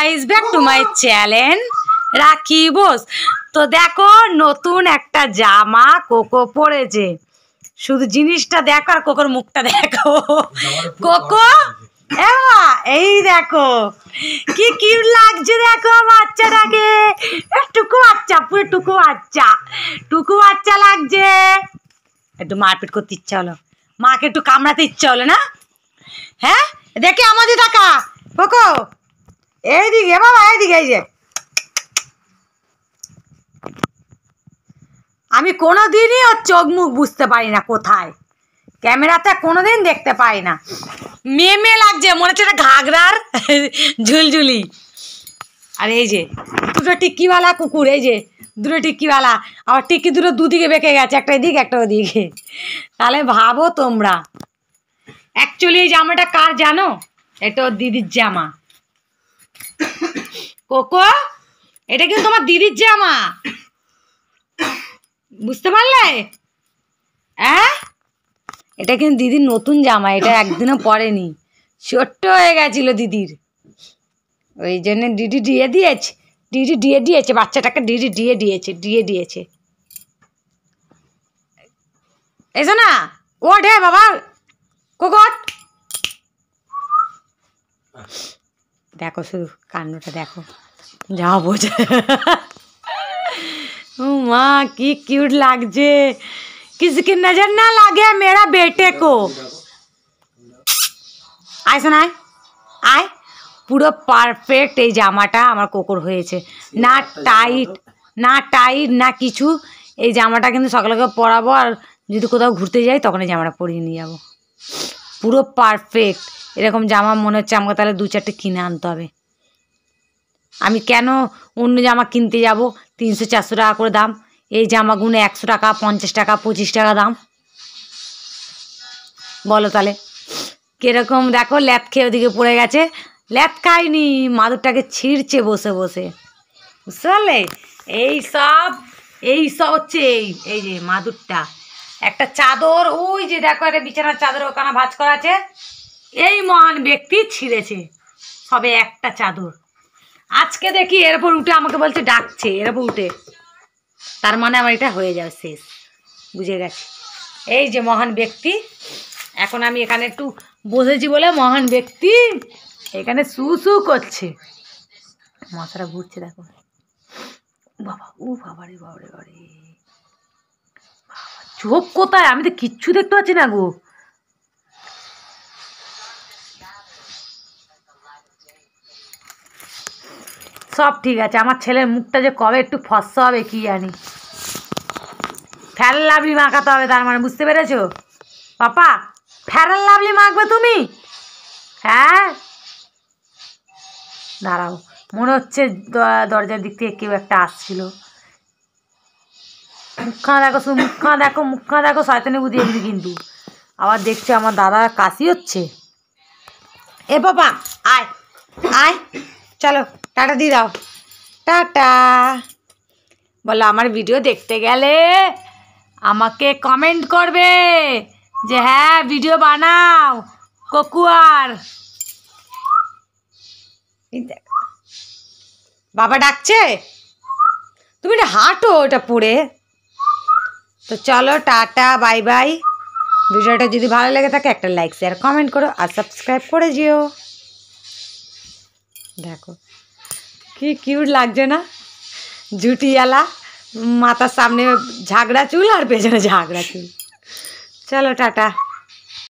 Guys, back to my channel রাখি বোস। তো দেখো নতুন একটা জামা কোকো পরেছে। শুধু জিনিসটা দেখো আর কোকোর মুখটা দেখো। কোকো এই দেখো কি কিউট লাগছে, দেখো বাচ্চাটাকে। টুকু বাচ্চা, পুরো টুকু বাচ্চা, টুকু বাচ্চা লাগছে। একটু মারপিট করতে ইচ্ছা হলো, মাকে একটু কামড়াতে ইচ্ছা হলো না? হ্যাঁ দেখে আমাদের টাকা কোকো এইদিকে বাবা, এইদিকে। এই যে আমি কোনোদিনই ওর চোখ মুখ বুঝতে পারি না, কোথায় ক্যামেরাতে কোনোদিন দেখতে পাই না। মেয়ে মেয়ে লাগছে, মনে হচ্ছে একটা ঘাগরার ঝুলঝুলি। আর এই যে দুটো টিক্কিওয়ালা কুকুর, এই যে দুটো টিক্কিওয়ালা, আবার টিক্কি দুটো দুদিকে বেঁকে গেছে, একটা এদিকে একটা ওদিকে। তাহলে ভাবো তোমরা, অ্যাকচুয়ালি এই জামাটা কার জানো? এটা ওর দিদির জামা। কোকো এটা কিন্তু তোমার দিদির জামা, বুঝতে পারলে? হ্যাঁ এটা কিন্তু দিদির নতুন জামা, এটা একদিনও পরেনি, ছোট্ট হয়ে গেছিল দিদির, ওই জন্য দিদি দিয়ে দিয়েছে। দিদি দিয়ে দিয়েছে বাচ্চাটাকে, দিদি দিয়ে দিয়েছে। এসো না, ওঠ হে বাবা কোকট। দেখো শুধু কান্নটা দেখো, যা বোঝে। ও মা কি क्यूट লাগছে। किसी की नजर ना लगे मेरा बेटे को। আয় শোনায় আয়, পুরো পারফেক্ট এই জামাটা আমার কোকর হয়েছে, না টাইট না কিছু। এই জামাটা কিন্তু সকালকে পরাবো, আর যদি কোথাও ঘুরতে যাই তখন এই জামাটা পরিয়ে নিয়ে যাবো। পুরো পারফেক্ট এরকম জামা মনে হচ্ছে আমাকে তাহলে 2-4টে কিনে আনতে হবে। আমি কেন অন্য জামা কিনতে যাব? 300-400 টাকা করে দাম, এই জামাগুলো 100 টাকা, 50 টাকা, 25 টাকা দাম। বলো তাহলে কিরকম? দেখো ল্যাথ খেয়ে ওদিকে পড়ে গেছে। ল্যাথ খাইনি, মাদুরটাকে ছিঁড়ছে বসে বসে, বুঝতে পারলে? এই সব হচ্ছে এই যে মাদুরটা, একটা চাদর, ওই যে দেখো একটা বিছানার চাদর ওখানে ভাঁজ করা আছে, এই মহান ব্যক্তি ছিঁড়েছে সবে একটা চাদর। আজকে দেখি এর উপর উঠে আমাকে বলছে, ডাকছে এর উপর উঠে, তার মানে আমার এটা হয়ে যাবে শেষ, বুঝে গেছি। এই যে মহান ব্যক্তি, এখন আমি এখানে একটু বসেছি বলে মহান ব্যক্তি এখানে সু করছে, মাথাটা ঘুরছে দেখো। বাবা ও বাবারে বাবারে বাবারে, চোখ কোথায়? আমি তো কিচ্ছু দেখতে পাচ্ছি না গো। সব ঠিক আছে, আমার ছেলের মুখটা যে কবে একটু ফর্সা হবে কি জানি। ফেয়ার লাভলি মাখাতে হবে তার মানে, বুঝতে পেরেছো পাপা? ফেয়ার লাভলি মাখবে তুমি? হ্যাঁ দাঁড়াও, মনে হচ্ছে দরজার দিক থেকে কেউ একটা আসছিল। মুখখানা দেখো, শুধু মুখখানা দেখো, শয়তানি বুদ্ধি এমনি। কিন্তু আবার দেখছি আমার দাদা কাশি হচ্ছে। এ বাবা আয় আয়, চলো টাটা দিয়ে দাও, টাটা। বলো আমার ভিডিও দেখতে গেলে আমাকে কমেন্ট করবে যে হ্যাঁ ভিডিও বানাও কোকুয়ার। বাবা ডাকছে, তুমি এটা হাঁটো ওটা পড়ে। তো চলো টাটা বাই বাই। ভিডিওটা যদি ভালো লেগে থাকে একটা লাইক শেয়ার কমেন্ট করো, আর সাবস্ক্রাইব করে যেও। দেখো কি কিউট লাগছে না, ঝুটিওয়ালা, মাথার সামনে ঝাগড়া চুল আর পেছনে ঝাগড়া চুল। চলো টাটা।